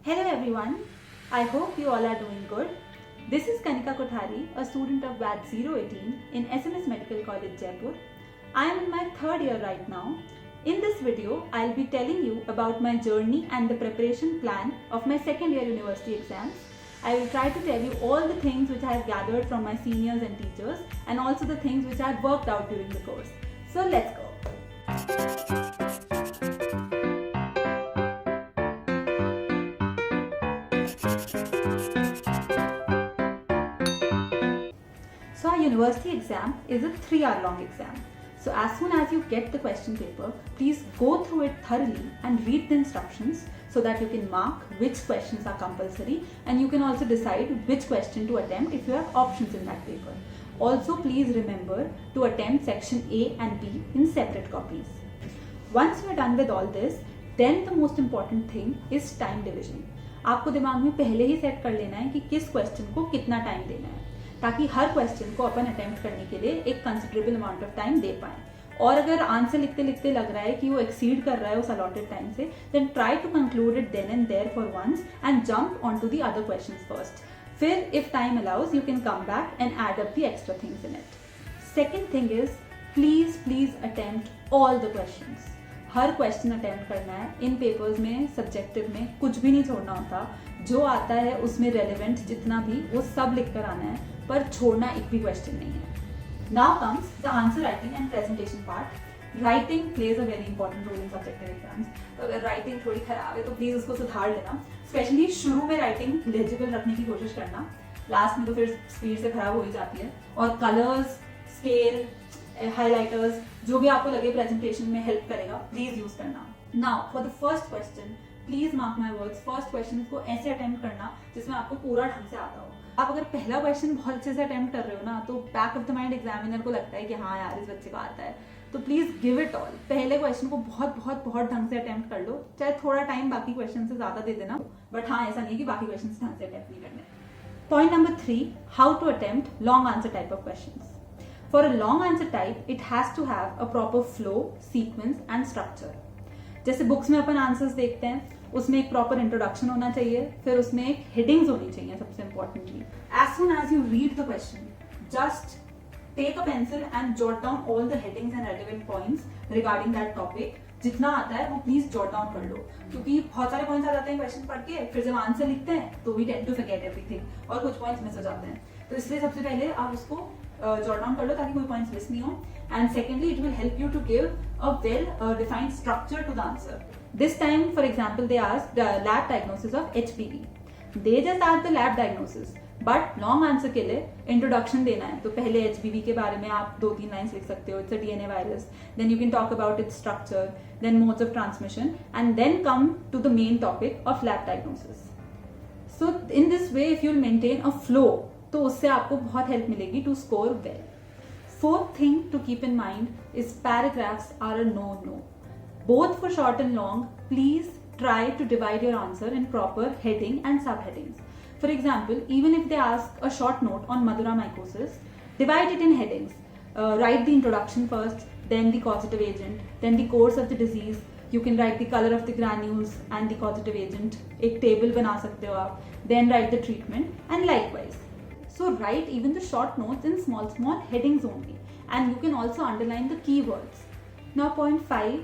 Hello everyone, I hope you all are doing good. This is Kanika Kothari, a student of batch 018 in SMS Medical College, Jaipur. I am in my third year right now. In this video, I'll be telling you about my journey and the preparation plan of my second year university exams. I will try to tell you all the things which I have gathered from my seniors and teachers and also the things which I have worked out during the course. So let's go. So our university exam is a 3-hour long exam. So as soon as you get the question paper, please go through it thoroughly and read the instructions so that you can mark which questions are compulsory and you can also decide which question to attempt if you have options in that paper. Also please remember to attempt section A and B in separate copies. Once you are done with all this, then the most important thing is time division. आपको दिमाग में पहले ही set कर लेना है कि किस question को कितना टाइम देना है ताकि हर क्वेश्चन को अपन अटेम्प्ट करने के लिए एक कंसिडरेबल अमाउंट ऑफ टाइम दे पाए और अगर आंसर लिखते लिखते लग रहा है कि वो एक्सीड कर रहा है उस अलॉटेड टाइम से then try to conclude it then end there for once and jump on to the other questions first. फिर if time allows you can come back and add up the extra things in it. Second thing is please attempt all the questions. हर question attempt करना है. इन papers में subjective में कुछ भी नहीं छोड़ना होता. जो आता है उसमें रेलिवेंट जितना भी वो सब लिख कर आना है पर छोड़ना एक भी क्वेश्चन नहीं है. Now comes the answer writing and presentation part. Writing plays a very important role in subjective exams. तो अगर राइटिंग थोड़ी खराब है तो प्लीज उसको सुधार लेना. स्पेशली शुरू में राइटिंग लेजिबल रखने की कोशिश करना. लास्ट में तो फिर स्पीड से खराब हो ही जाती है. और कलर्स, स्केल, हाईलाइटर्स जो भी आपको लगे प्रेजेंटेशन में हेल्प करेगा प्लीज यूज करना. Now for the first question please mark my words. First question को ऐसे अटेम्प्ट करना जिसमें आपको पूरा ढंग से आता हो. आप अगर पहला क्वेश्चन बहुत अच्छे से अटेम्प्ट कर रहे हो ना तो back of the mind examiner को लगता है कि हाँ यार इस बच्चे को आता है. तो प्लीज गिव इट ऑल. पहले क्वेश्चन को बहुत ढंग से अटेम्प्ट कर लो. चाहे थोड़ा टाइम बाकी क्वेश्चन से ज्यादा दे देना बट हाँ ऐसा नहीं कि बाकी क्वेश्चन ढंग से अटेम्प्ट नहीं करने. Point number 3, how to attempt long answer type of question. For a long answer type, it has to have a proper flow, sequence and structure. जैसे बुक्स में अपन आंसर्स देखते हैं उसमें एक प्रॉपर इंट्रोडक्शन होना चाहिए. फिर उसमें एक हेडिंग्स होनी चाहिए सबसे importantly. As soon as you read the question just take a pencil and jot down all the headings and relevant points regarding that topic. जितना आता है वो प्लीज जॉट डाउन कर लो क्योंकि बहुत सारे पॉइंट्स आ जाते हैं क्वेश्चन पढ़ के. फिर जब आंसर लिखते हैं तो we tend to forget everything और कुछ पॉइंट्स मिस हो जाते हैं. तो इसलिए सबसे पहले आप उसको जॉट डाउन कर लो ताकि कोई पॉइंट्स मिस नहीं हो. And secondly it will help you to give a well defined structure to the answer. This time for example they asked lab diagnosis of HPV. They just asked the lab diagnosis but long answer के लिए introduction देना है. तो पहले HPV के बारे में आप 2-3 लाइन्स लिख सकते हो. It's a DNA virus. Then you can talk about its structure, then modes of transmission and then come to the main topic of lab diagnosis. So in this way if you will maintain a flow तो उससे आपको बहुत help मिलेगी to score well. Fourth thing to keep in mind is paragraphs are a no. Both for short and long please try to divide your answer in proper heading and subheadings. For example, even if they ask a short note on Madura mycosis, divide it in headings. Write the introduction first, then the causative agent, then the course of the disease. You can write the color of the granules and the causative agent. एक table बना सकते हो आप. Then write the treatment and likewise. So write even the short notes in small headings only. And you can also underline the keywords. Now point 5.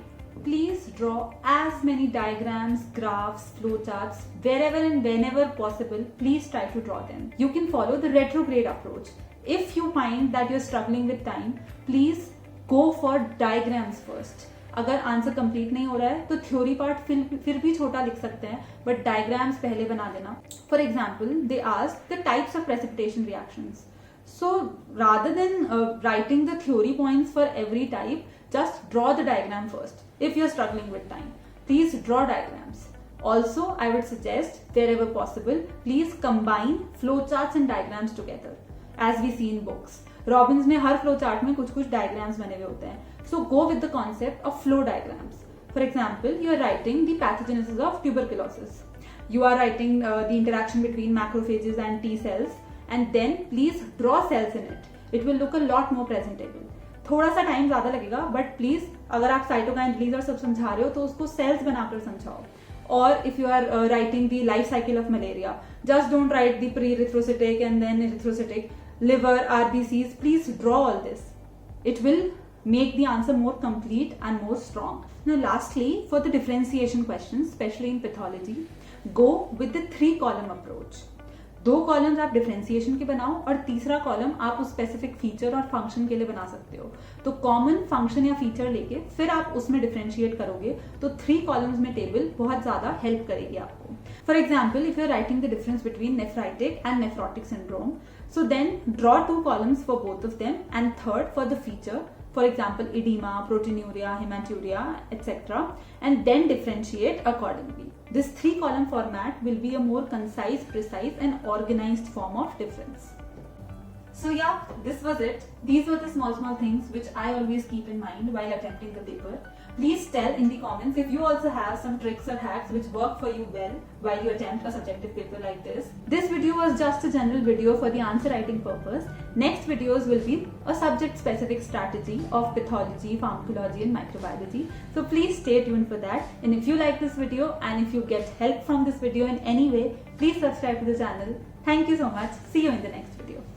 Please draw as many diagrams, graphs, flowcharts, wherever and whenever possible. Please try to draw them. You can follow the retrograde approach. If you find that you're struggling with time, please go for diagrams first. अगर answer complete नहीं हो रहा है तो theory part फिर भी छोटा लिख सकते हैं बट डायग्राम्स पहले बना देना. For example they asked the types of precipitation reactions. So rather than writing the theory points for every type, just draw the diagram first. If you're struggling with time, please draw diagrams. Also, I would suggest wherever possible, please combine flowcharts and diagrams together, as we see in books. Robbins में हर flowchart में कुछ diagrams बने हुए होते हैं. So go with the concept of flow diagrams. For example, you are writing the pathogenesis of tuberculosis. You are writing the interaction between macrophages and T cells. And then please draw cells in it. It will look a lot more presentable. थोड़ा सा time ज्यादा लगेगा but please अगर आप cytokine release और सब समझा रहे हो तो उसको सेल्स बनाकर समझाओ. or if you are writing the life cycle of malaria, just don't write the pre-erythrocytic and then erythrocytic, liver, RBCs. Please draw all this. It will make the answer more complete and more strong. Now lastly, for the differentiation questions, especially in pathology, go with the 3-column approach. 2 columns आप differentiation के बनाओ और तीसरा column आप उस specific feature और function के लिए बना सकते हो. तो कॉमन फंक्शन या फीचर लेके फिर आप उसमें डिफरेंशिएट करोगे तो 3 कॉलम्स में टेबल बहुत ज्यादा हेल्प करेगी आपको. For example, if you are writing the difference between nephritic and nephrotic syndrome, so then draw 2 columns for both of them and third for the feature, for example edema, proteinuria, hematuria, etc., and then differentiate accordingly. This 3-column format will be a more concise, precise and organized form of difference. So yeah, this was it. These were the small things which I always keep in mind while attempting the paper. Please tell in the comments if you also have some tricks or hacks which work for you well while you attempt a subjective paper like this. This video was just a general video for the answer writing purpose. Next videos will be a subject specific strategy of pathology, pharmacology and microbiology. So please stay tuned for that. And if you like this video and if you get help from this video in any way, please subscribe to the channel. Thank you so much. See you in the next video.